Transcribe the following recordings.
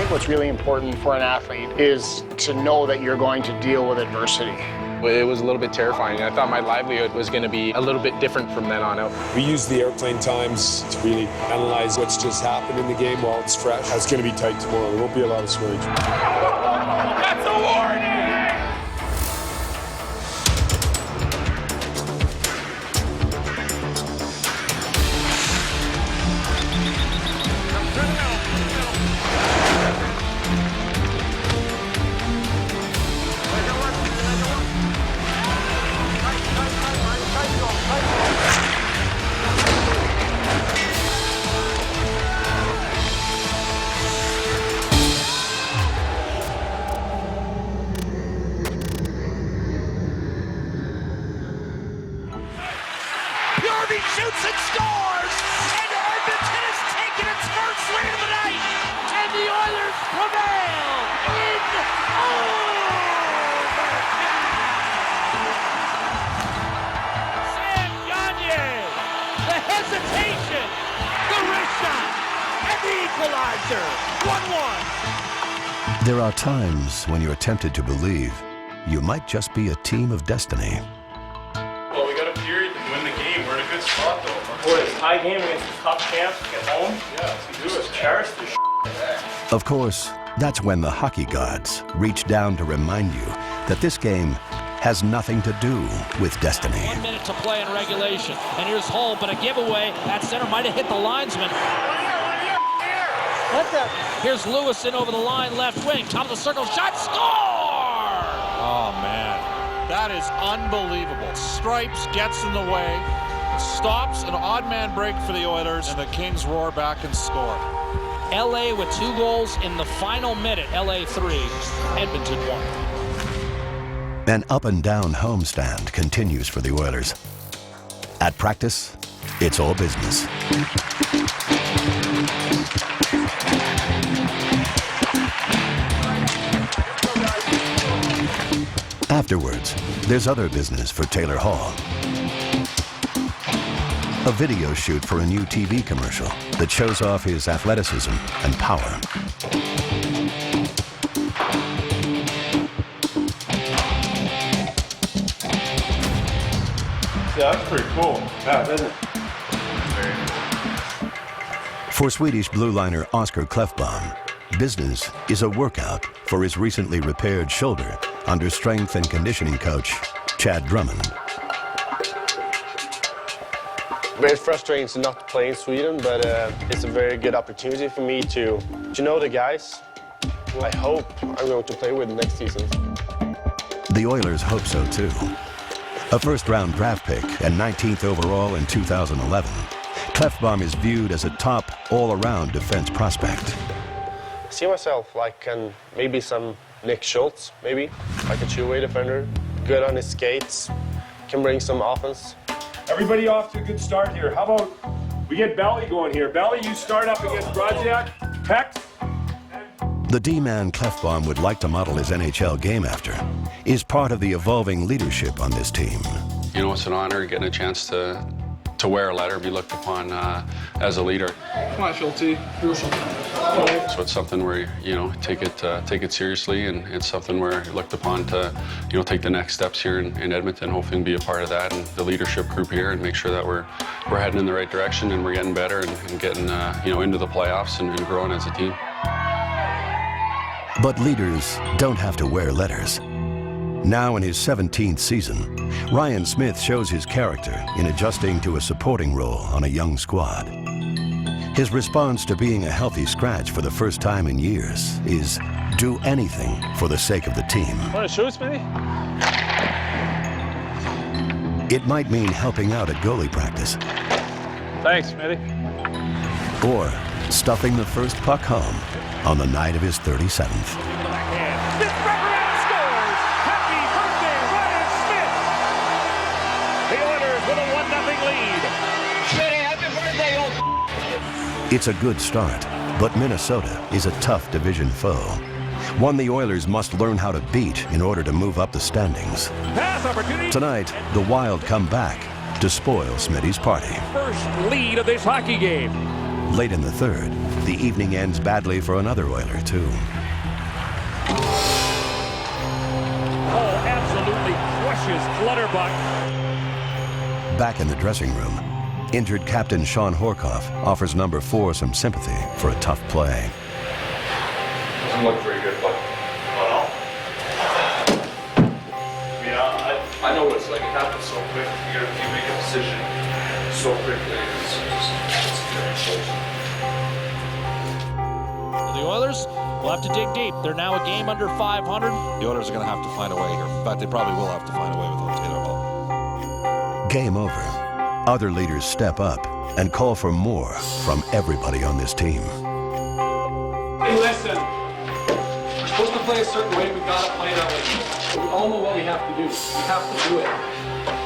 think what's really important for an athlete is to know that you're going to deal with adversity. It was a little bit terrifying. I thought my livelihood was going to be a little bit different from then on out. We use the airplane times to really analyze what's just happened in the game while it's fresh. It's going to be tight tomorrow. There won't be a lot of scoring. That's a warning! Shoots and scores, and Edmonton has taken its first lead of the night, and the Oilers prevail in overtime. Sam Gagner, the hesitation, the wrist shot, and the equalizer, 1-1. There are times when you're tempted to believe you might just be a team of destiny. Well, we got a period to win the game. We're in a good spot, though. Boy, it's a tie game against the top champs. Get home. Yeah, let's do it. Cherish the Of course, that's when the hockey gods reach down to remind you that this game has nothing to do with destiny. 1 minute to play in regulation, and here's Hull, but a giveaway. That center might have hit the linesman. Here's Lewis in over the line, left wing, top of the circle, shot, score! Oh, man. That is unbelievable. Stripes gets in the way, stops an odd man break for the Oilers, and the Kings roar back and score. LA with 2 goals in the final minute. LA 3, Edmonton 1. An up-and-down homestand continues for the Oilers. At practice, it's all business. Afterwards, there's other business for Taylor Hall. A video shoot for a new TV commercial that shows off his athleticism and power. Yeah, that's pretty cool. Yeah, isn't it? For Swedish blue liner Oscar Klefbom, business is a workout for his recently repaired shoulder under strength and conditioning coach Chad Drummond. Very frustrating to not play in Sweden, but it's a very good opportunity for me to know the guys who I hope I'm going to play with next season. The Oilers hope so too. A first-round draft pick and 19th overall in 2011, Klefbom is viewed as a top all-around defense prospect. I see myself like maybe some Nick Schultz, maybe like a two-way defender, good on his skates, can bring some offense. Everybody off to a good start here. How about we get Belly going here? Belly, you start up against Brodziak. Peck. The D-man Klefbom would like to model his NHL game after is part of the evolving leadership on this team. You know, it's an honor getting a chance to wear a letter, be looked upon as a leader. Come on, Schulte. So it's something where take it seriously, and it's something where you're looked upon to take the next steps here in Edmonton. Hopefully, be a part of that and the leadership group here, and make sure that we're heading in the right direction and we're getting better and getting into the playoffs and growing as a team. But leaders don't have to wear letters. Now in his 17th season, Ryan Smith shows his character in adjusting to a supporting role on a young squad. His response to being a healthy scratch for the first time in years is do anything for the sake of the team. Want to shoot, Smitty? It might mean helping out at goalie practice. Thanks, Smitty. Or stuffing the first puck home on the night of his 37th. It's a good start, but Minnesota is a tough division foe. One the Oilers must learn how to beat in order to move up the standings. Tonight, the Wild come back to spoil Smitty's party. First lead of this hockey game. Late in the third, The evening ends badly for another Oiler, too. Oh, absolutely crushes Clutterbuck. Back in the dressing room, injured captain Sean Horkoff offers number 4 some sympathy for a tough play. Doesn't look very good, but I know what it's like. It happens so quick. You make a decision so quickly. It's very close. The Oilers will have to dig deep. They're now a game under 500. The Oilers are going to have to find a way here. In fact, they probably will have to find a way without Taylor Hall. Game over. Other leaders step up and call for more from everybody on this team. Hey, listen. We're supposed to play a certain way. We've got to play that way. We all know what we have to do. We have to do it.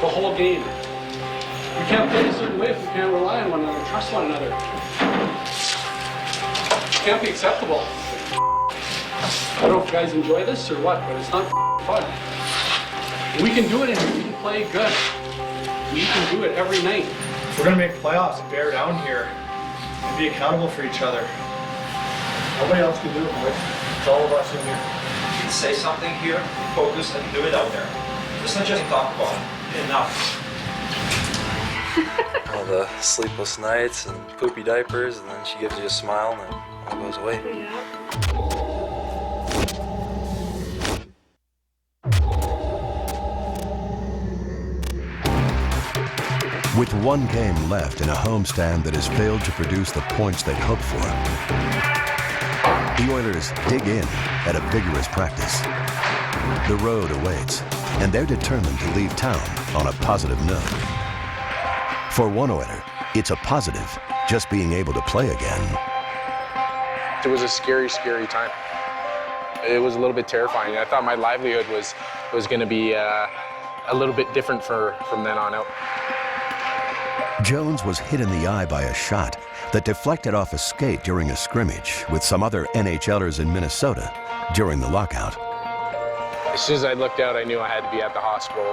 The whole game. We can't play a certain way if we can't rely on one another, trust one another. It can't be acceptable. I don't know if you guys enjoy this or what, but it's not fun. We can do it in here. We can play good. We can do it every night. If we're going to make playoffs, bear down here and be accountable for each other. Nobody else can do it, boys. It's all of us in here. You can say something here, focus, and do it out there. Let's not just talk about it. Enough. All the sleepless nights and poopy diapers, and then she gives you a smile and then all goes away. With one game left in a homestand that has failed to produce the points they'd hoped for, the Oilers dig in at a vigorous practice. The road awaits, and they're determined to leave town on a positive note. For one Oiler, it's a positive just being able to play again. It was a scary, scary time. It was a little bit terrifying. I thought my livelihood was going to be a little bit different from then on out. Jones was hit in the eye by a shot that deflected off a skate during a scrimmage with some other NHLers in Minnesota during the lockout. As soon as I looked out, I knew I had to be at the hospital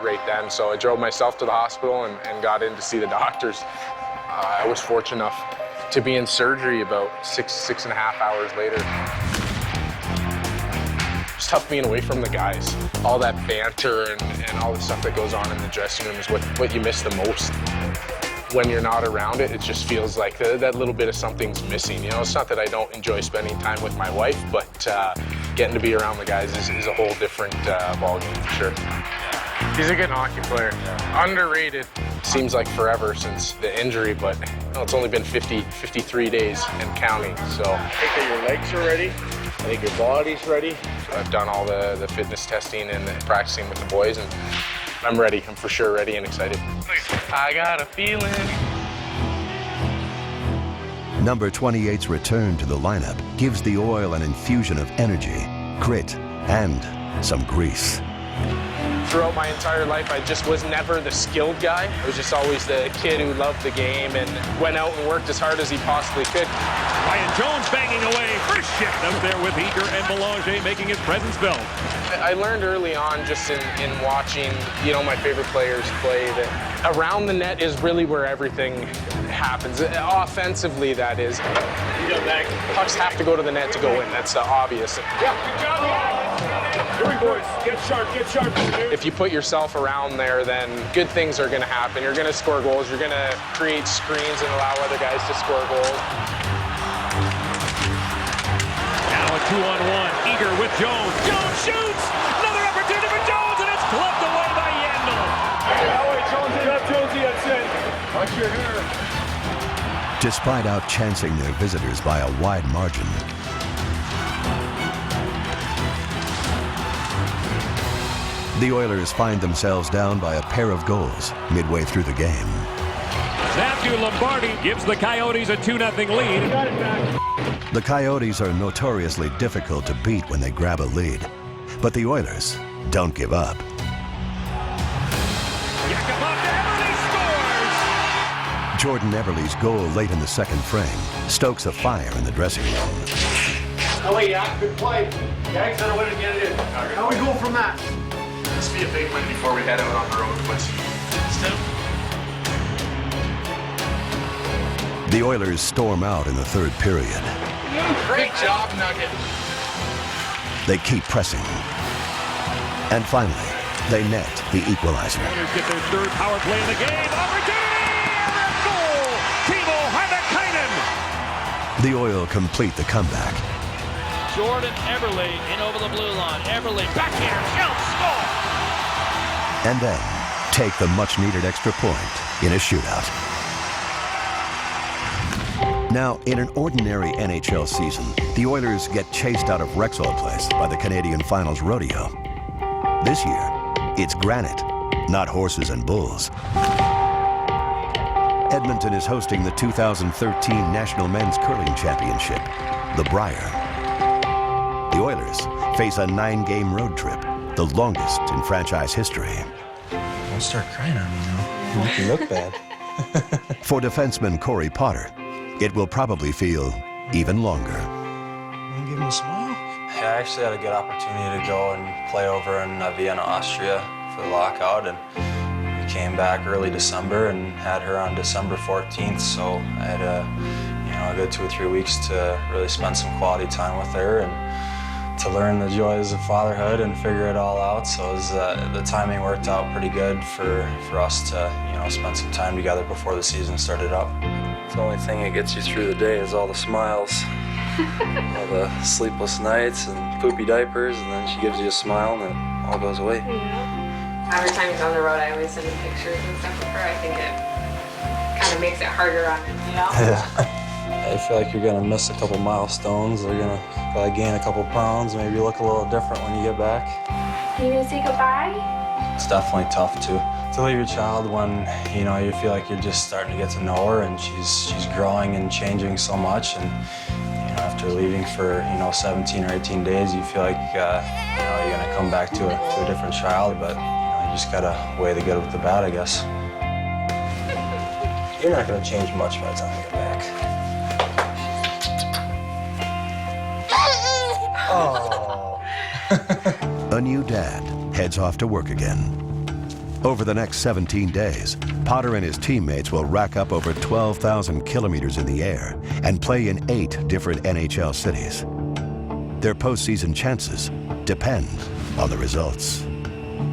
right then. So I drove myself to the hospital and got in to see the doctors. I was fortunate enough to be in surgery about six and a half hours later. It's tough being away from the guys. All that banter and all the stuff that goes on in the dressing room is what you miss the most. When you're not around it, it just feels like that little bit of something's missing. You know, it's not that I don't enjoy spending time with my wife, but getting to be around the guys is a whole different ballgame for sure. He's a good hockey player. Underrated. Seems like forever since the injury, but it's only been 53 days and counting. So I think that your legs are ready. I think your body's ready. I've done all the fitness testing and practicing with the boys, and I'm ready. I'm for sure ready and excited. I got a feeling. Number 28's return to the lineup gives the Oil an infusion of energy, grit, and some grease. Throughout my entire life, I just was never the skilled guy. I was just always the kid who loved the game and went out and worked as hard as he possibly could. Ryan Jones banging away. First shift out there with Eager and Belanger making his presence felt. I learned early on just in watching, my favorite players play that around the net is really where everything happens. Offensively, that is. Pucks have to go to the net to go in. That's obvious. Yeah, good job. Hurry, boys. Get sharp, get sharp. If you put yourself around there, then good things are going to happen. You're going to score goals. You're going to create screens and allow other guys to score goals. Now a 2-on-1. Eager with Jones. Jones shoots! Another opportunity for Jones, and it's clubbed away by Yandel. Jonesy, that's it. Watch your hair. Despite outchancing their visitors by a wide margin, the Oilers find themselves down by a pair of goals midway through the game. Matthew Lombardi gives the Coyotes a 2-0 lead. The Coyotes are notoriously difficult to beat when they grab a lead, but the Oilers don't give up. Jordan Eberle's goal late in the second frame stokes a fire in the dressing room. Good play. Gags on a way to get it in. How we go from that? This be a big win before we head out on the road, please. The Oilers storm out in the third period. Great job, Nugget. They keep pressing. And finally, they net the equalizer. Oilers get their third power play in the game. Opportunity! And a goal! Timo Heimikainen! The Oil complete the comeback. Jordan Eberle in over the blue line. Eberle backhander, shoots, score! And then take the much-needed extra point in a shootout. Now, in an ordinary NHL season, the Oilers get chased out of Rexall Place by the Canadian Finals Rodeo. This year, it's granite, not horses and bulls. Edmonton is hosting the 2013 National Men's Curling Championship, the Brier. The Oilers face a 9-game road trip, the longest in franchise history. Don't start crying on me now. You make me look bad. For defenseman Corey Potter, it will probably feel even longer. Want to give him a smile? Yeah, I actually had a good opportunity to go and play over in Vienna, Austria for the lockout, and we came back early December and had her on December 14th, so I had a good 2 or 3 weeks to really spend some quality time with her and to learn the joys of fatherhood and figure it all out. So it was, the timing worked out pretty good for us to spend some time together before the season started up. The only thing that gets you through the day is all the smiles, all the sleepless nights and poopy diapers, and then she gives you a smile and it all goes away. Yeah. Every time he's on the road, I always send him pictures and stuff with her. I think it kind of makes it harder on him, Yeah. I feel like you're gonna miss a couple milestones. They're gonna probably gain a couple pounds, maybe look a little different when you get back. Are you gonna say goodbye? It's definitely tough to leave your child when you feel like you're just starting to get to know her and she's growing and changing so much, and after leaving for 17 or 18 days you feel like you're gonna come back to a different child, but you just gotta weigh the good with the bad, I guess. You're not gonna change much by the time you get back. Oh. A new dad heads off to work again. Over the next 17 days, Potter and his teammates will rack up over 12,000 kilometers in the air and play in 8 different NHL cities. Their postseason chances depend on the results.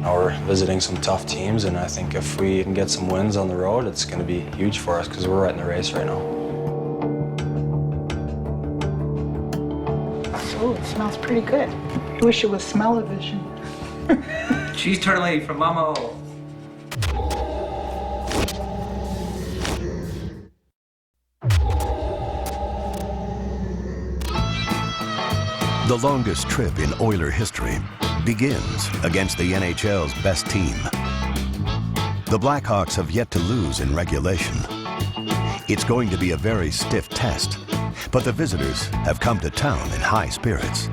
We're visiting some tough teams, and I think if we can get some wins on the road, it's going to be huge for us because we're right in the race right now. Oh, it smells pretty good. I wish it was smell-o-vision. Cheese turtley from Mama O. The longest trip in Oiler history begins against the NHL's best team. The Blackhawks have yet to lose in regulation. It's going to be a very stiff test, but the visitors have come to town in high spirits.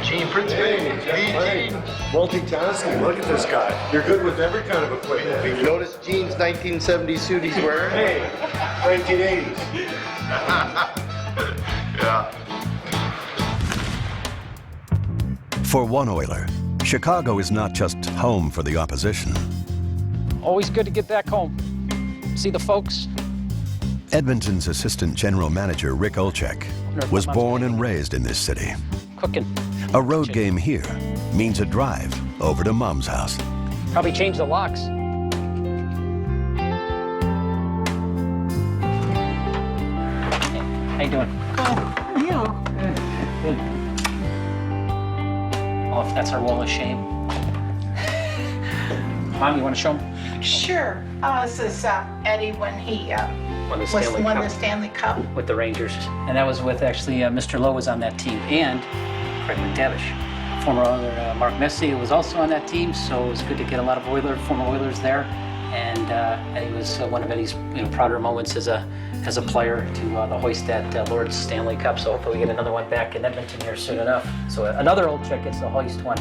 Gene Prince. Hey, Gene. Multitasking. Look at this guy. You're good with every kind of equipment. You notice Gene's 1970s suit he's wearing? Hey, 1980s. Yeah. For one Oiler, Chicago is not just home for the opposition. Always good to get back home, see the folks. Edmonton's assistant general manager, Rick Olchek, was born and raised in this city. Cooking. A road game here means a drive over to Mom's house. Probably change the locks. Hey, how you doing? Oh, yeah. Good. Oh, if that's our wall of shame. Mom, you want to show him? Sure. This is Eddie when he Won the Stanley Cup. With the Rangers. And that was with actually Mr. Lowe was on that team, and Craig McTavish. Former Oiler Mark Messier was also on that team, so it was good to get a lot of former Oilers there. And Eddie was one of Eddie's prouder moments as a player to hoist that Lord's Stanley Cup. So hopefully we get another one back in Edmonton here soon enough. So another old chick gets to hoist one.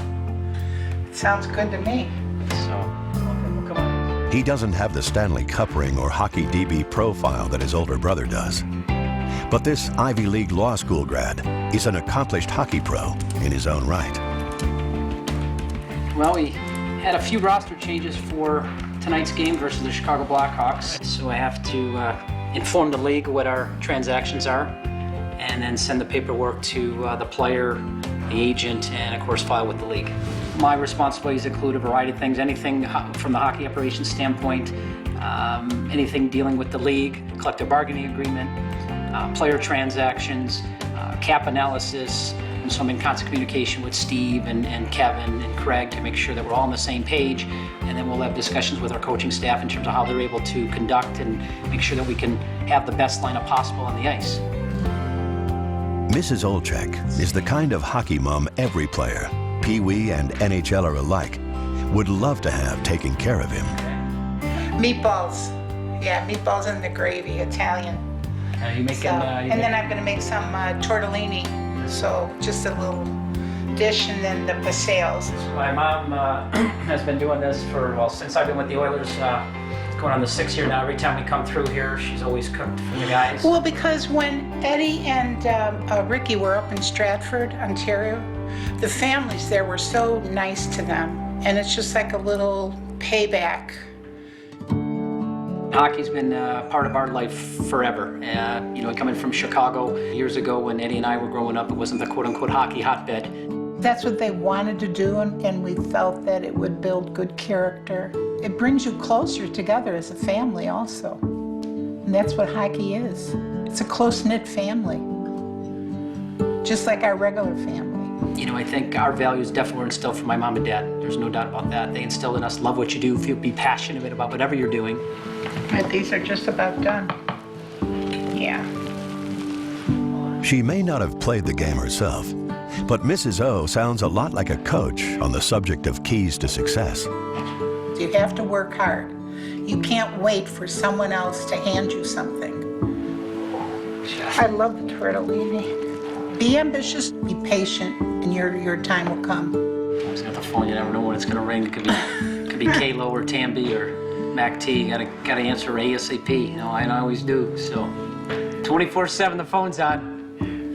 Sounds good to me. So. Come on. He doesn't have the Stanley Cup ring or hockey DB profile that his older brother does. But this Ivy League law school grad is an accomplished hockey pro in his own right. Well, we had a few roster changes for tonight's game versus the Chicago Blackhawks, so I have to inform the league what our transactions are, and then send the paperwork to the player, the agent, and of course file with the league. My responsibilities include a variety of things, anything from the hockey operations standpoint, anything dealing with the league, collective bargaining agreement, player transactions, cap analysis, and so I'm in constant communication with Steve and Kevin and Craig to make sure that we're all on the same page, and then we'll have discussions with our coaching staff in terms of how they're able to conduct and make sure that we can have the best lineup possible on the ice. Mrs. Olchek is the kind of hockey mom every player, Pee Wee and NHLer alike, would love to have taking care of him. Meatballs. Yeah, meatballs in the gravy, Italian. Are you making? And then I'm going to make some tortellini. So just a little dish, and then the pasales. My mom has been doing this for, well, since I've been with the Oilers. Going on the 6th year now. Every time we come through here, she's always cooked for the guys. Well, because when Eddie and Ricky were up in Stratford, Ontario, the families there were so nice to them, and it's just like a little payback. Hockey's been part of our life forever. You know, coming from Chicago years ago when Eddie and I were growing up, it wasn't the quote-unquote hockey hotbed. That's what they wanted to do, and we felt that it would build good character. It brings you closer together as a family also. And that's what hockey is. It's a close-knit family, just like our regular family. You know, I think our values definitely were instilled from my mom and dad. There's no doubt about that. They instilled in us, love what you do, be passionate about whatever you're doing. But these are just about done. Yeah. She may not have played the game herself, but Mrs. O sounds a lot like a coach on the subject of keys to success. You have to work hard. You can't wait for someone else to hand you something. I love the tortellini. Be ambitious, be patient, and your time will come. Always got the phone, you never know when it's gonna ring. It could be Kalo or Tamby or Mac T. Gotta answer ASAP. You know, I always do. So 24/7 the phone's on.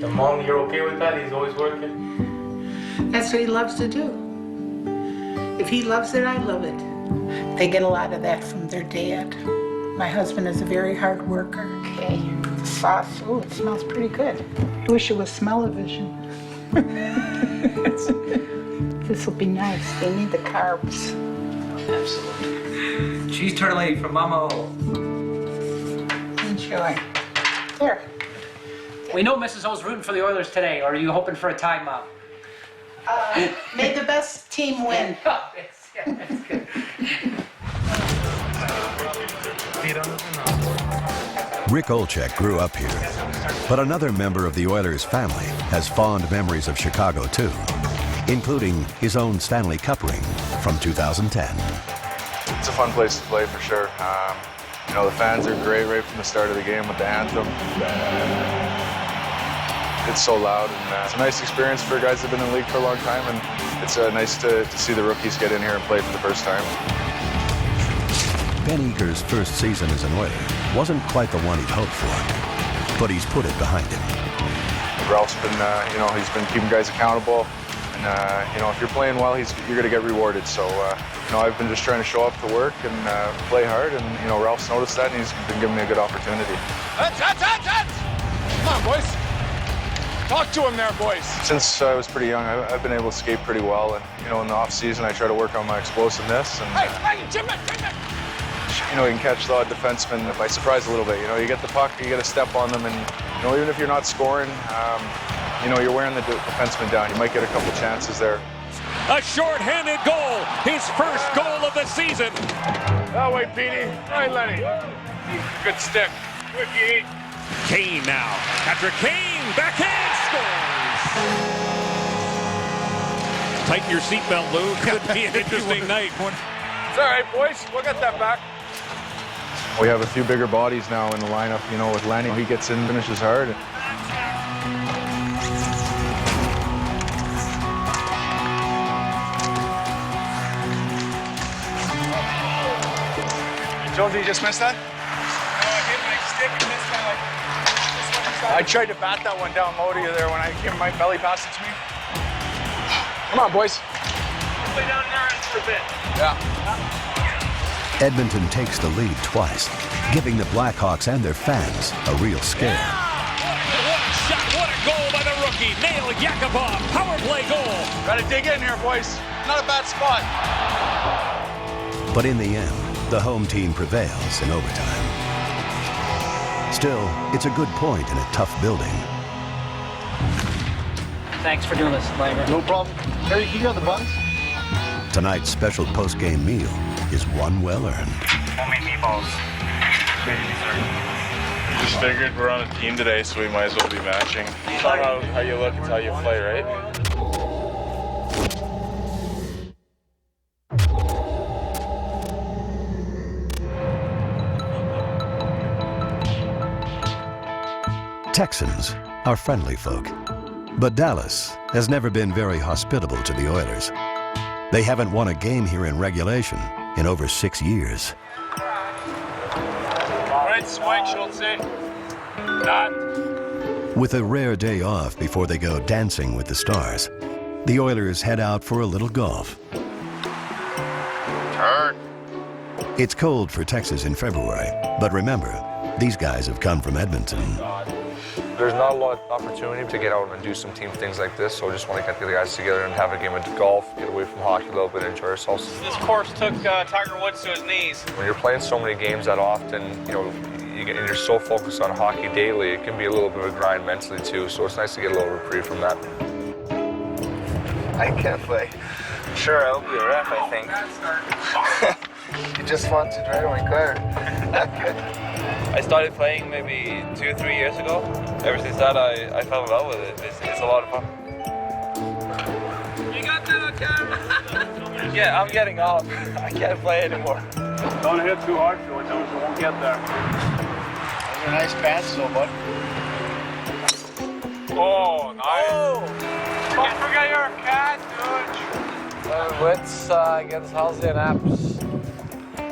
The mom, you're okay with that? He's always working? That's what he loves to do. If he loves it, I love it. They get a lot of that from their dad. My husband is a very hard worker. Okay, the sauce, oh, it smells pretty good. I wish it was smell-o-vision. This will be nice. They need the carbs. Absolutely. Cheese tortellini from Mama O. Enjoy. There. We know Mrs. O's rooting for the Oilers today, or are you hoping for a tie, Mom? May the best team win. That's good. Rick Olchek grew up here, but another member of the Oilers family has fond memories of Chicago too, including his own Stanley Cup ring from 2010. It's a fun place to play for sure. You know, the fans are great right from the start of the game with the anthem. It's so loud, and it's a nice experience for guys that have been in the league for a long time, and it's nice to see the rookies get in here and play for the first time. Ben Eager's first season as an Oiler wasn't quite the one he'd hoped for, but he's put it behind him. Ralph's been, you know, he's been keeping guys accountable, and you know, if you're playing well, you're going to get rewarded. So, you know, I've been just trying to show up to work and play hard, and you know, Ralph's noticed that, and he's been giving me a good opportunity. Come on, boys. Talk to him there, boys. Since I was pretty young, I've been able to skate pretty well, and you know, in the off season, I try to work on my explosiveness. And you know, you can catch the odd defenseman by surprise a little bit. You know, you get the puck, you get a step on them, and you know, even if you're not scoring, you know, you're wearing the defenseman down. You might get a couple chances there. A short-handed goal, his first goal of the season. That way, Petey. Right, Lenny. Good stick. Ricky. Kane now. Patrick Kane, backhand scores. Tighten your seatbelt, Lou. Could be an interesting night. It's all right, boys. We'll get that back. We have a few bigger bodies now in the lineup, you know, with Lenny. He gets in, finishes hard. Jonesy, you just missed that? No, I hit my stick and missed that, like, this one. I tried to bat that one down low to you there when I came, my belly passed it to me. Come on, boys. Play down there for a bit. Yeah. Edmonton takes the lead twice, giving the Blackhawks and their fans a real scare. What a shot, what a goal by the rookie. Nail Yakupov, power play goal. Gotta dig in here, boys. Not a bad spot. But in the end, the home team prevails in overtime. Still, it's a good point in a tough building. Thanks for doing this, Langer. No problem. Harry, can you grab the buns? Tonight's special post-game meal is one well-earned. Homemade meatballs. Ready to be served. Just figured we're on a team today, so we might as well be matching. It's not how you look, it's how you play, right? Texans are friendly folk, but Dallas has never been very hospitable to the Oilers. They haven't won a game here in regulation in over 6 years. All right, swing, Schultz. Done. With a rare day off before they go dancing with the stars, the Oilers head out for a little golf. Turn. It's cold for Texas in February, but remember, these guys have come from Edmonton. There's not a lot of opportunity to get out and do some team things like this, so I just want to get the guys together and have a game of golf, get away from hockey a little bit, enjoy ourselves. This course took Tiger Woods to his knees. When you're playing so many games that often, and you're so focused on hockey daily, it can be a little bit of a grind mentally too, so it's nice to get a little reprieve from that. I can't play. Sure, I'll be a ref, I think. You just want to drive my car. I started playing maybe 2-3 years ago. Ever since that, I fell in love with it. It's a lot of fun. You got that on camera? Yeah, I'm getting off. I can't play anymore. Don't hit too hard, George. You won't get there. Those are nice pants, though, bud. Oh, nice. Oh. Don't forget your cat, dude. Let's against Halsey and Apps.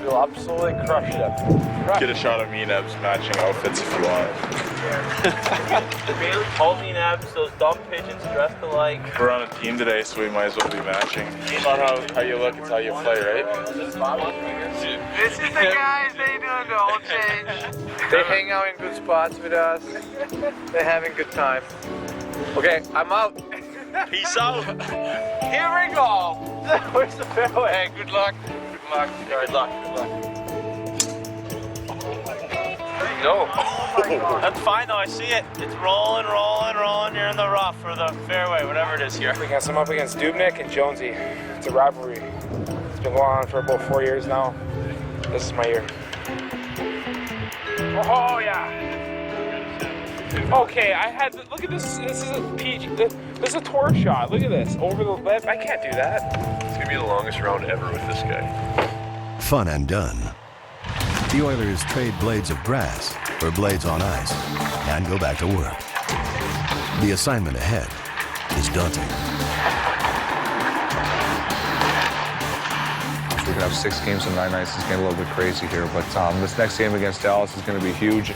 We'll absolutely crush them. Get a shot of me and Eb's matching outfits if you want. Halsey and Abs, those dumb pigeons dressed alike. We're on a team today, so we might as well be matching. It's not how you look, it's how you play, right? This is the guys, they doing the whole change. They hang out in good spots with us. They're having a good time. Okay, I'm out. Peace out. Here we go. Where's the fairway? Hey, good luck. Good luck. Good luck. Good luck. No. That's fine though, I see it. It's rolling, rolling, rolling. You're in the rough or the fairway, whatever it is here. I'm up against Dubnyk and Jonesy. It's a rivalry. It's been going on for about 4 years now. This is my year. Oh yeah. Okay, I had to, look at this. This is a PG. This is a tour shot. Look at this over the left. I can't do that. It's gonna be the longest round ever with this guy. Fun and done. The Oilers trade blades of grass for blades on ice and go back to work. The assignment ahead is daunting. We're gonna have 6 games in 9 nights. It's getting a little bit crazy here, but this next game against Dallas is gonna be huge.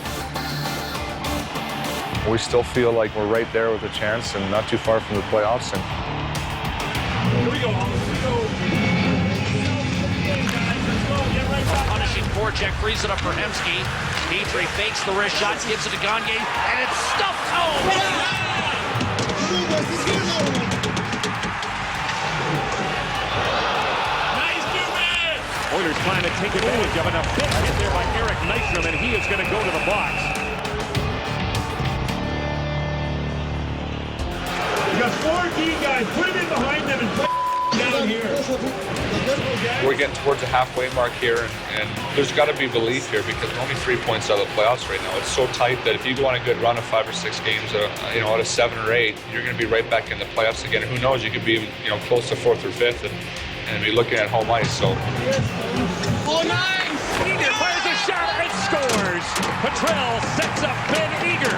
We still feel like we're right there with a chance and not too far from the playoffs. And Here we go. Punishing forecheck, frees it up for Hemsky. Petrie fakes the wrist shot, gives it to Gagne, and it's stuffed home. Nice movement. Oilers trying to take advantage of it. A big hit there by Eric Nystrom, and he is going to go to the box. You got 4 D guys. Put him in behind them and put down here. we're getting towards the halfway mark here, and there's got to be belief here because we're only 3 points out of the playoffs right now. It's so tight that if you go on a good run of 5 or 6 games, out of 7 or 8, you're going to be right back in the playoffs again. And who knows, you could be close to 4th or 5th and be looking at home ice. So. Oh, nice! Eager fires a shot and scores. Petrell sets up Ben Eager,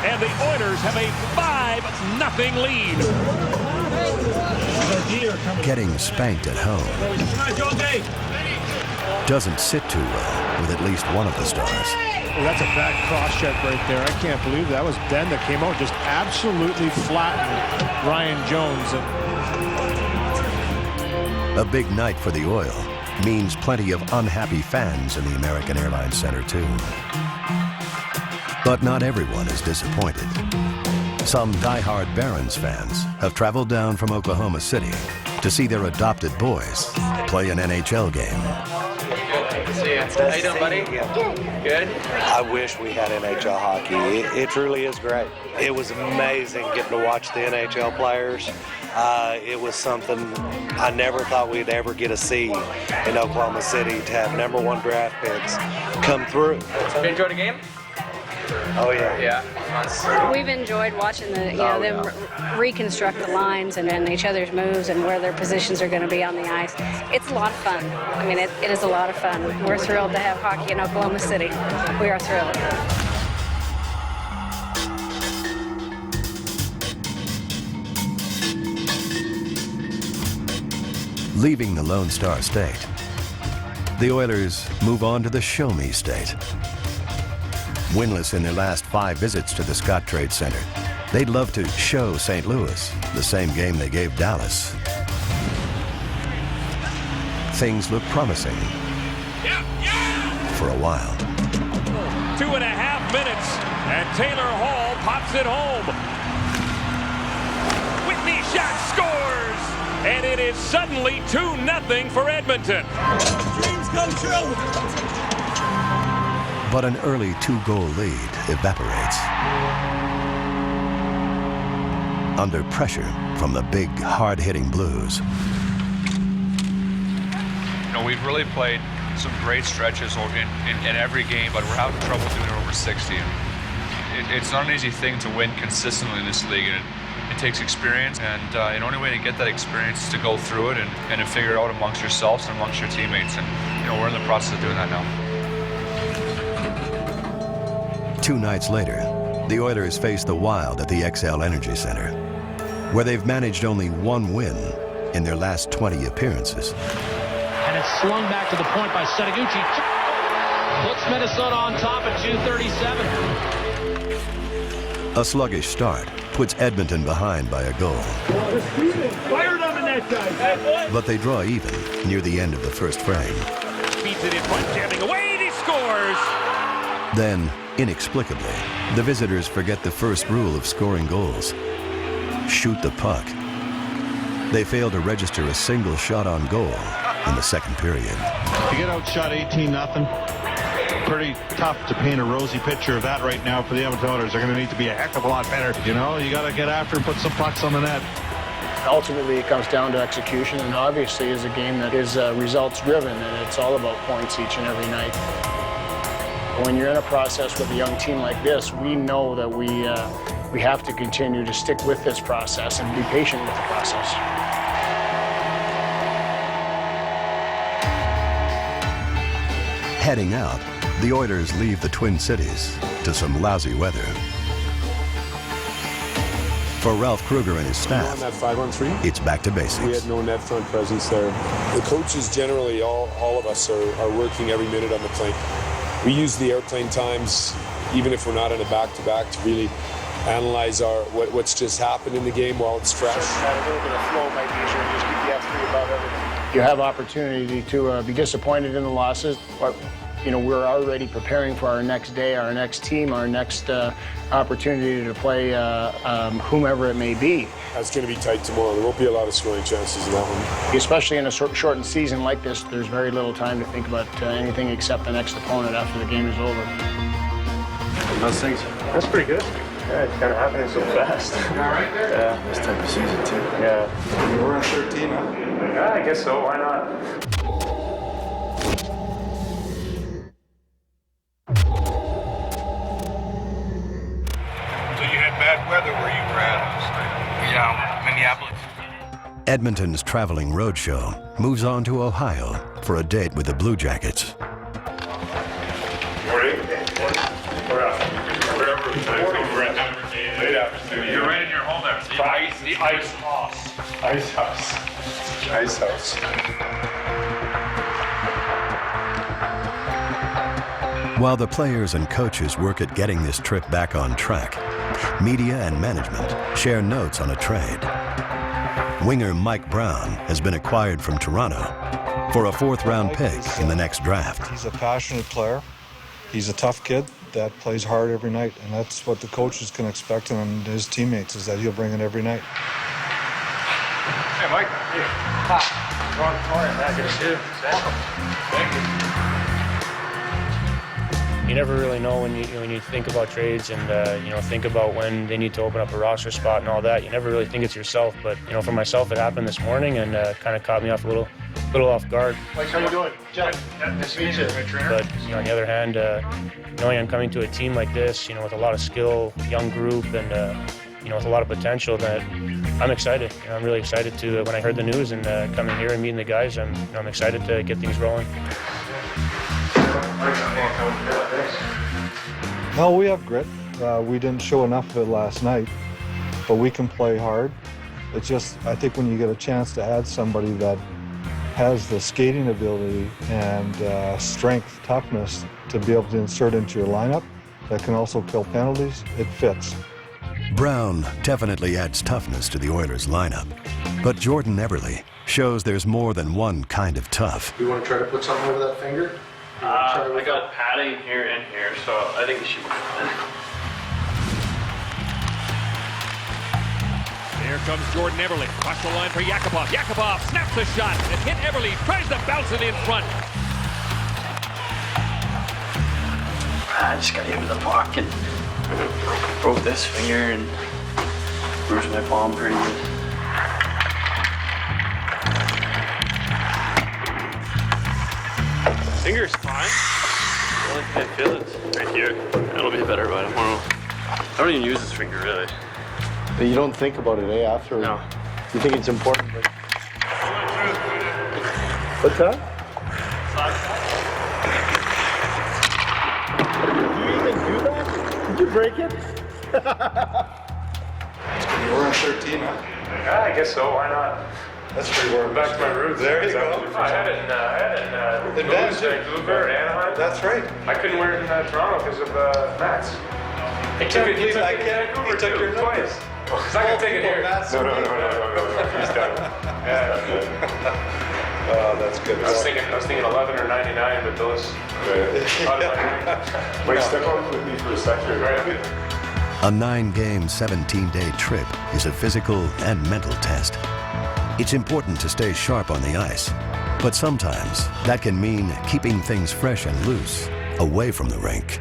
and the Oilers have a 5-0 lead. Getting spanked at home doesn't sit too well with at least one of the stars. Well, that's a bad cross-check right there. I can't believe that was Ben that came out, just absolutely flattened Ryan Jones. A big night for the Oil, means plenty of unhappy fans in the American Airlines Center, too. But not everyone is disappointed. Some die-hard Barons fans have traveled down from Oklahoma City to see their adopted boys play an NHL game. How you doing, buddy? Good? I wish we had NHL hockey. It truly is great. It was amazing getting to watch the NHL players. It was something I never thought we'd ever get to see in Oklahoma City, to have #1 draft picks come through. You enjoyed the game? Oh yeah. Yeah. We've enjoyed watching them reconstruct the lines and each other's moves and where their positions are going to be on the ice. It's a lot of fun. I mean, it is a lot of fun. We're thrilled to have hockey in Oklahoma City. We are thrilled. Leaving the Lone Star State, the Oilers move on to the Show Me State. Winless in their last 5 visits to the Scott Trade Center, they'd love to show St. Louis the same game they gave Dallas. Things look promising for a while. 2.5 minutes, and Taylor Hall pops it home. Whitney shot scores, and it is suddenly 2-0 for Edmonton. Dreams come true. But an early 2-goal lead evaporates. Under pressure from the big, hard-hitting Blues. You know, we've really played some great stretches in every game, but we're having trouble doing it over 60. It's not an easy thing to win consistently in this league, and it takes experience, and the only way to get that experience is to go through it and to figure it out amongst yourselves and amongst your teammates. And, you know, we're in the process of doing that now. 2 nights later, the Oilers face the Wild at the XL Energy Center, where they've managed only 1 win in their last 20 appearances. And it's swung back to the point by Setaguchi. Puts Minnesota on top at 2:37. A sluggish start puts Edmonton behind by a goal. Fired on the net, guys. But they draw even near the end of the first frame. Feeds it in front, jamming away, and he scores! Then, inexplicably, the visitors forget the first rule of scoring goals. Shoot the puck. They fail to register a single shot on goal in the second period. To get outshot 18-0, pretty tough to paint a rosy picture of that right now for the Edmonton Oilers. They're going to need to be a heck of a lot better. You know, you got to get after and put some pucks on the net. Ultimately, it comes down to execution, and obviously is a game that is results-driven, and it's all about points each and every night. When you're in a process with a young team like this, we know that we have to continue to stick with this process and be patient with the process. Heading out, the Oilers leave the Twin Cities to some lousy weather. For Ralph Kruger and his staff, on that 5-on-3, it's back to basics. we had no net front presence there. The coaches generally, all of us are working every minute on the plane. We use the airplane times, even if we're not in a back-to-back, to really analyze what's just happened in the game while it's fresh. Had a little bit of flow might be easier and just keep the F3 above everything. You have opportunity to be disappointed in the losses, but you know, we're already preparing for our next day, our next team, our next opportunity to play whomever it may be. It's going to be tight tomorrow. There won't be a lot of scoring chances in that one. Especially in a shortened season like this, there's very little time to think about anything except the next opponent after the game is over. How's things? That's pretty good. Yeah, it's kind of happening so fast. Yeah. This type of season, too. Yeah. We're on 13, huh? Yeah, I guess so. Why not? So you had bad weather where you were at last night? Yeah, Minneapolis. Edmonton's traveling roadshow moves on to Ohio for a date with the Blue Jackets. Morning. Wherever we're at late afternoon. You're right in your home there. The ice house. Ice house. Ice house. While the players and coaches work at getting this trip back on track, media and management share notes on a trade. Winger Mike Brown has been acquired from Toronto, for a fourth-round pick in the next draft. He's a passionate player. He's a tough kid that plays hard every night, and that's what the coaches can expect him and his teammates, is that he'll bring it every night. Hey, Mike. Hey. Hi. Ron Corey. Good to see you. Thank you. You never really know when you think about trades and think about when they need to open up a roster spot and all that. You never really think it's yourself, but for myself, it happened this morning and kind of caught me off a little off guard. Mike, how you doing? John. Nice to meet you. But on the other hand, knowing I'm coming to a team like this, with a lot of skill, young group, and with a lot of potential, that I'm excited. I'm really excited to when I heard the news and coming here and meeting the guys. I'm excited to get things rolling. No, we have grit. We didn't show enough of it last night, but we can play hard. It's just, I think when you get a chance to add somebody that has the skating ability and strength, toughness to be able to insert into your lineup that can also kill penalties, it fits. Brown definitely adds toughness to the Oilers lineup, but Jordan Eberle shows there's more than one kind of tough. You want to try to put something over that finger? I got padding here and here, so I think it should be fine. Here comes Jordan Eberle. Across the line for Yakupov. Yakupov snaps the shot. It hit Eberle. Tries to bounce it in front. I just got hit with the puck and broke this finger and bruised my palm pretty good. Finger's fine. The only thing I feel is right here. It'll be better, but I don't even use this finger really. But you don't think about it, after? No. You think it's important, but... What's that? Do you even do that? Did you break it? We're on 13, huh? Yeah, I guess so. Why not? That's pretty warm. Back to my roots. There you go. I had it in Vancouver, Anaheim. That's right. I couldn't wear it in Toronto because of Matt's. I can't believe I can't. He took your twice. Because I can take it here. No. He's done it. Yeah. Oh, that's good. I was thinking 11 or 99, but those. Wait, step on with me for a second. Right. A 9-game, 17-day trip is a physical and mental test. It's important to stay sharp on the ice, but sometimes that can mean keeping things fresh and loose away from the rink.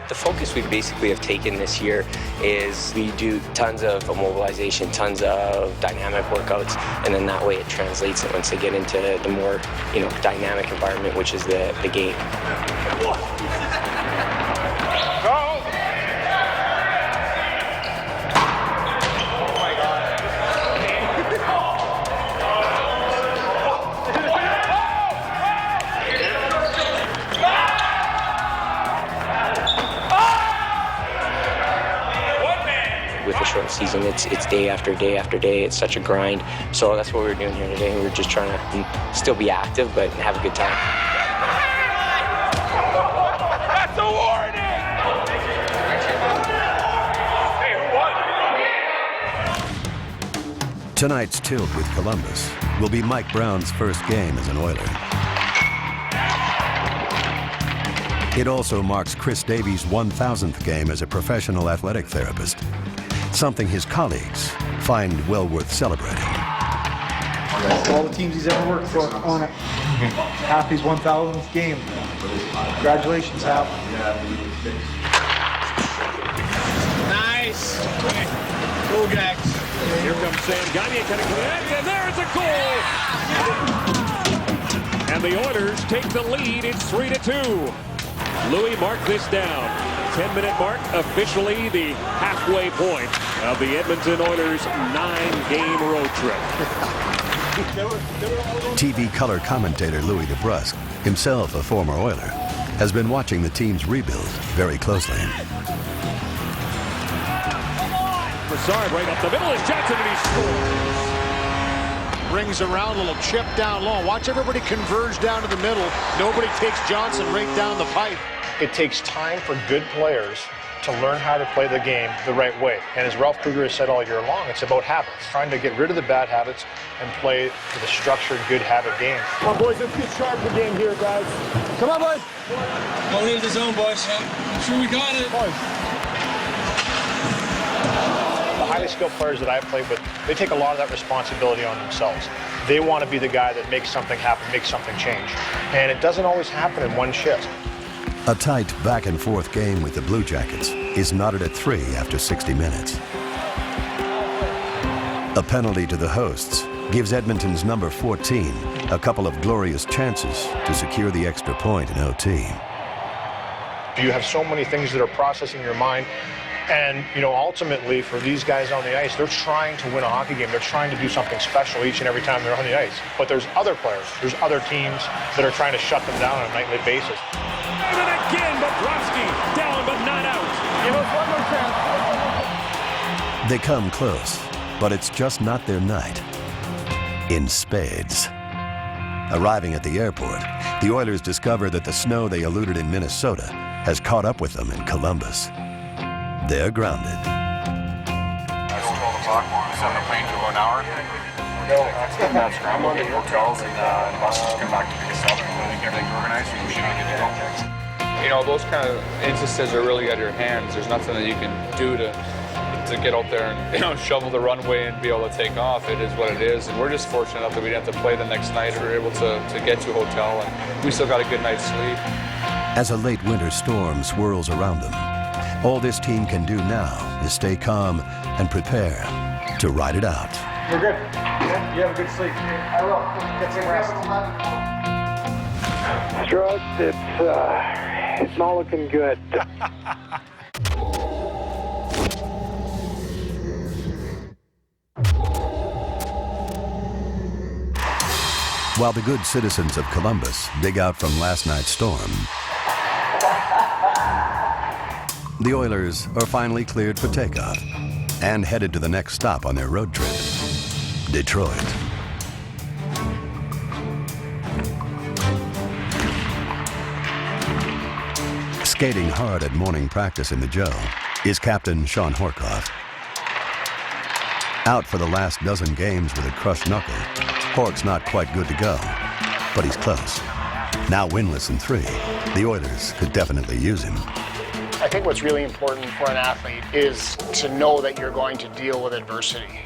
The focus we basically have taken this year is we do tons of immobilization, tons of dynamic workouts, and then that way it translates it once they get into the more, dynamic environment, which is the game. Go! With a short season, it's day after day after day. It's such a grind. So that's what we were doing here today. We were just trying to still be active, but have a good time. That's a warning! Hey, who won? Tonight's tilt with Columbus will be Mike Brown's first game as an Oiler. It also marks Chris Davies' 1,000th game as a professional athletic therapist, something his colleagues find well worth celebrating. All the teams he's ever worked for on it. Half his 1,000th game. Congratulations, Hap. Nice. Go, guys. Here comes Sam Gagner, and there's a goal. And the Oilers take the lead. It's 3-2. Louis marked this down. 10-minute mark, officially the halfway point of the Edmonton Oilers' 9-game road trip. TV color commentator Louis DeBrusque, himself a former Oiler, has been watching the team's rebuild very closely. Brassard right up the middle is Johnson, and he scores. Rings around, a little chip down low. Watch everybody converge down to the middle. Nobody takes Johnson right down the pipe. It takes time for good players to learn how to play the game the right way. And as Ralph Kruger has said all year long, it's about habits, trying to get rid of the bad habits and play with a structured, good habit game. Come on, boys, let's get sharp again here, guys. Come on, boys. Don't leave the zone, boys. I'm sure we got it. The highly skilled players that I've played with, they take a lot of that responsibility on themselves. They want to be the guy that makes something happen, makes something change. And it doesn't always happen in one shift. A tight back-and-forth game with the Blue Jackets is knotted at 3 after 60 minutes. A penalty to the hosts gives Edmonton's number 14 a couple of glorious chances to secure the extra point in OT. You have so many things that are processing your mind. And, you know, ultimately for these guys on the ice, they're trying to win a hockey game. They're trying to do something special each and every time they're on the ice. But there's other players, there's other teams that are trying to shut them down on a nightly basis. And again, Bobrovsky down but not out. Give us one more chance. They come close, but it's just not their night. In spades. Arriving at the airport, the Oilers discover that the snow they eluded in Minnesota has caught up with them in Columbus. They're grounded. It's 12 o'clock. We sent the plane for about an hour. That's scramble, get hotels, and buses come back to pick us up. And I think everything's organized, and we should be good to go. You know, those kind of instances are really out of your hands. There's nothing that you can do to get out there and, you know, shovel the runway and be able to take off. It is what it is, and we're just fortunate enough that we didn't have to play the next night. We were able to get to a hotel, and we still got a good night's sleep. As a late winter storm swirls around them, all this team can do now is stay calm and prepare to ride it out. We're good. You have a good sleep. I will. Get some rest. Struts, it's not looking good. While the good citizens of Columbus dig out from last night's storm, the Oilers are finally cleared for takeoff and headed to the next stop on their road trip, Detroit. Skating hard at morning practice in the Joe is Captain Sean Horkoff. Out for the last dozen games with a crushed knuckle, Hork's not quite good to go, but he's close. Now winless in 3, the Oilers could definitely use him. I think what's really important for an athlete is to know that you're going to deal with adversity.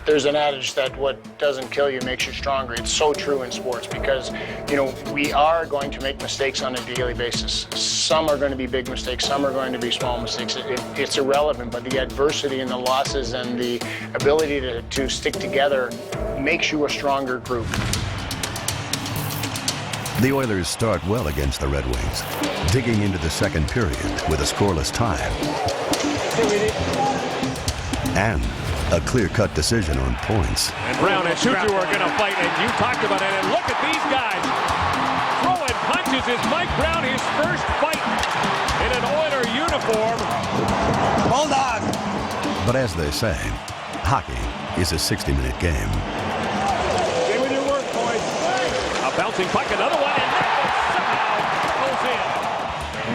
There's an adage that what doesn't kill you makes you stronger. It's so true in sports because, you know, we are going to make mistakes on a daily basis. Some are going to be big mistakes, some are going to be small mistakes. It's irrelevant, but the adversity and the losses and the ability to stick together makes you a stronger group. The Oilers start well against the Red Wings, digging into the second period with a scoreless tie. And a clear-cut decision on points. And Brown and Tutu are going to fight, and you talked about it. And look at these guys. Throwing punches is Mike Brown, his first fight in an Oiler uniform. Hold on. But as they say, hockey is a 60-minute game. Stay with your work, boys. A bouncing puck, another one, and that one somehow goes in.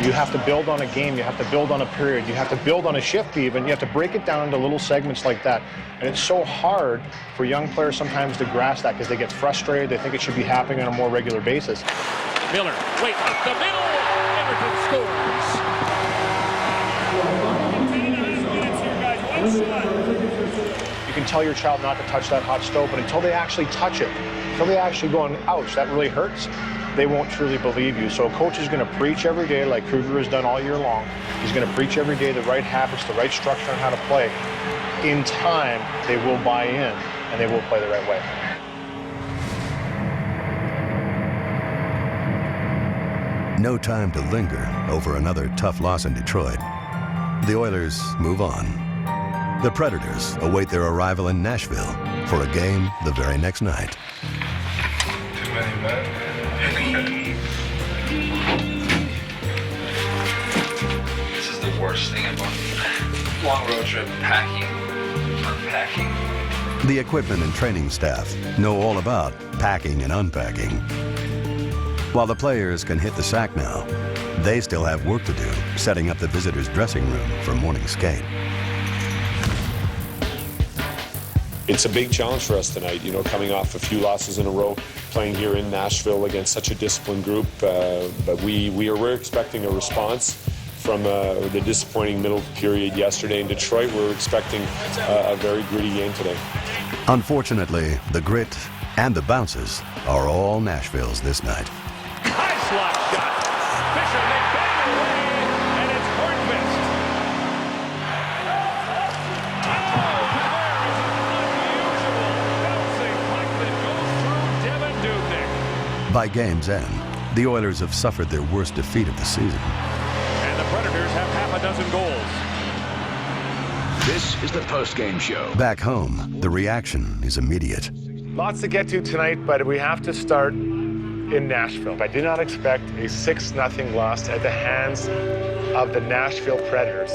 You have to build on a game, you have to build on a period, you have to build on a shift even, you have to break it down into little segments like that. And it's so hard for young players sometimes to grasp that because they get frustrated, they think it should be happening on a more regular basis. Miller, wait, up the middle, Everton scores. You can tell your child not to touch that hot stove, but until they actually touch it, until they actually go, ouch, that really hurts, they won't truly believe you. So a coach is going to preach every day like Kruger has done all year long. He's going to preach every day the right habits, the right structure on how to play. In time, they will buy in and they will play the right way. No time to linger over another tough loss in Detroit. The Oilers move on. The Predators await their arrival in Nashville for a game the very next night. Too many men. This is the worst thing about long road trip, packing, unpacking. The equipment and training staff know all about packing and unpacking. While the players can hit the sack now, They still have work to do, setting up the visitors' dressing room for morning skate. It's a big challenge for us tonight, you know, coming off a few losses in a row, playing here in Nashville against such a disciplined group. But we're expecting a response from the disappointing middle period yesterday in Detroit. We're expecting a very gritty game today. Unfortunately, the grit and the bounces are all Nashville's this night. High slot shot. Fisher, they bang it away, and it's Hornquist. By game's end, the Oilers have suffered their worst defeat of the season. And the Predators have half a dozen goals. This is the post-game show. Back home, the reaction is immediate. Lots to get to tonight, but we have to start in Nashville. I did not expect a 6-0 loss at the hands of the Nashville Predators.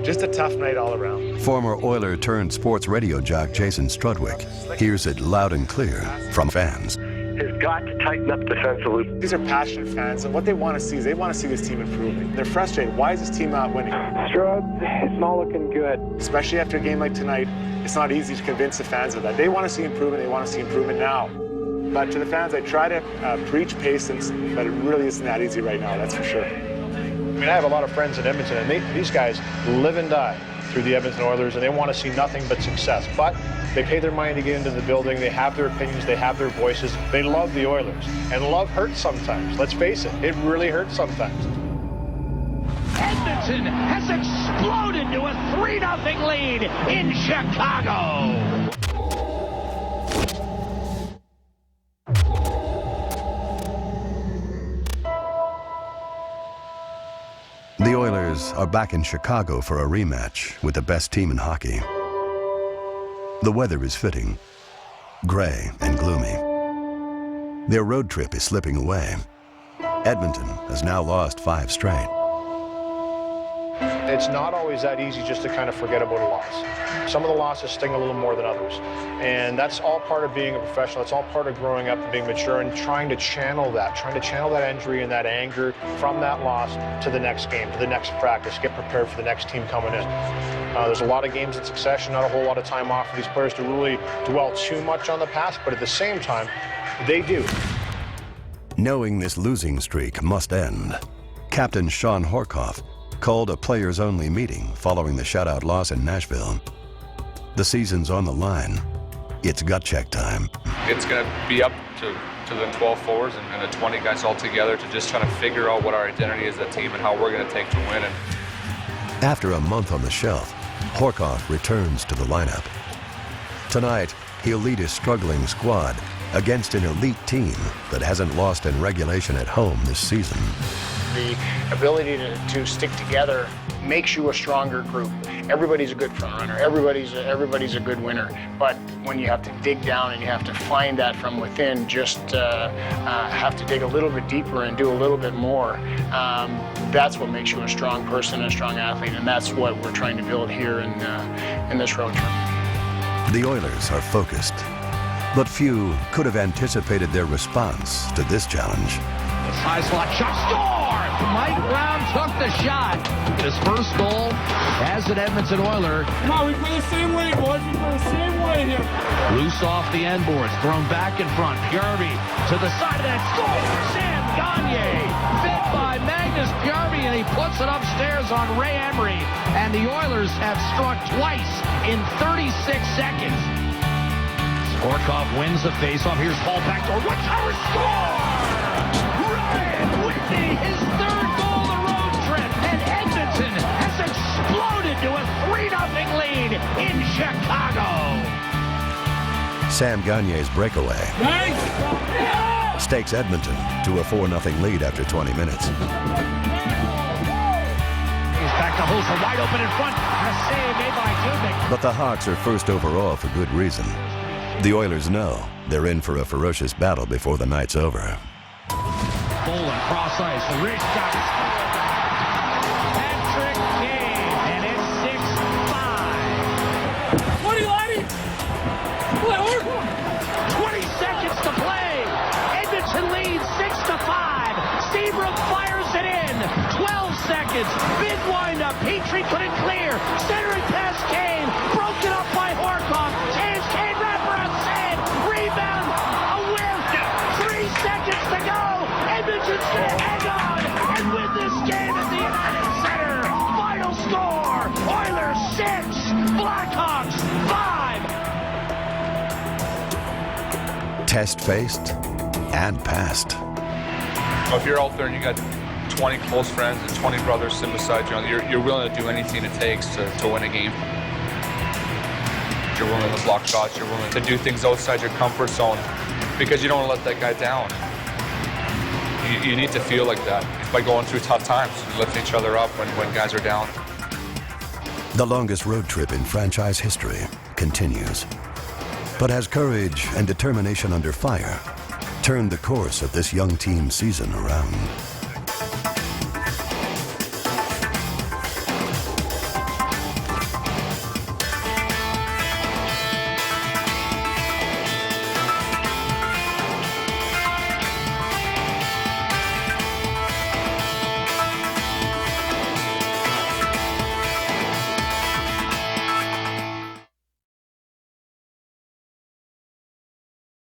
Just a tough night all around. Former Oiler turned sports radio jock Jason Strudwick hears it loud and clear from fans. Has got to tighten up defensively. These are passionate fans, and what they want to see is they want to see this team improving. They're frustrated. Why is this team not winning? Strud, it's not looking good. Especially after a game like tonight, it's not easy to convince the fans of that. They want to see improvement. They want to see improvement now. But to the fans, I try to preach patience, but it really isn't that easy right now, that's for sure. I mean, I have a lot of friends in Edmonton, and these guys live and die through the Edmonton Oilers, and they want to see nothing but success. But they pay their money to get into the building. They have their opinions. They have their voices. They love the Oilers. And love hurts sometimes. Let's face it. It really hurts sometimes. Edmonton has exploded to a 3-0 lead in Chicago. The Oilers are back in Chicago for a rematch with the best team in hockey. The weather is fitting, gray and gloomy. Their road trip is slipping away. Edmonton has now lost 5 straight. It's not always that easy just to kind of forget about a loss. Some of the losses sting a little more than others. And that's all part of being a professional. It's all part of growing up and being mature and trying to channel that injury and that anger from that loss to the next game, to the next practice, get prepared for the next team coming in. There's a lot of games in succession, not a whole lot of time off for these players to really dwell too much on the past, but at the same time, they do. Knowing this losing streak must end, Captain Sean Horkoff called a players-only meeting following the shutout loss in Nashville. The season's on the line. It's gut check time. It's going to be up to the 12 forwards and the 20 guys all together to just try to figure out what our identity is as a team and how we're going to take to win. And after a month on the shelf, Horkoff returns to the lineup. Tonight, he'll lead his struggling squad against an elite team that hasn't lost in regulation at home this season. The ability to stick together makes you a stronger group. Everybody's a good front runner. Everybody's a good winner. But when you have to dig down and you have to find that from within, just have to dig a little bit deeper and do a little bit more, that's what makes you a strong person and a strong athlete. And that's what we're trying to build here in this road trip. The Oilers are focused, but few could have anticipated their response to this challenge. This high slot shot, score! Mike Brown took the shot. His first goal as an Edmonton Oiler. Come on, we play the same way, boys. We play the same way here. Loose off the end boards, thrown back in front. Bjarby to the side of that, score! Sam Gagner, fit by Magnus Bjarby, and he puts it upstairs on Ray Emery. And the Oilers have struck twice in 36 seconds. Horkoff wins the faceoff. Here's Hall backdoor. What's our score? Ryan Whitney, his third goal of the road trip, and Edmonton has exploded to a 3-0 lead in Chicago. Sam Gagner's breakaway stakes Edmonton to a 4-0 lead after 20 minutes. He's back to Hoser, wide open in front. A save made by Kubik. But the Hawks are first overall for good reason. The Oilers know they're in for a ferocious battle before the night's over. Bolin, cross ice, the wrist shot. Patrick Kane, and it's 6-5. What are you lighting? 20 seconds to play. Edmonton leads 6-5. Seabrook fires it in. seconds. Big windup. Petrie couldn't clear. Centering past Kane. Broken up by Horkoff. Chance Kane wraparound save. Rebound. A whiff. 3 seconds to go. Edmonton's going to hang on and win this game at the United Center. Final score. Oilers 6. Blackhawks 5. Test-faced and passed. If you're out there and you got 20 close friends and 20 brothers sitting beside you, you're willing to do anything it takes to win a game. You're willing to block shots, you're willing to do things outside your comfort zone because you don't want to let that guy down. You need to feel like that by going through tough times, lifting each other up when guys are down. The longest road trip in franchise history continues. But has courage and determination under fire turned the course of this young team's season around?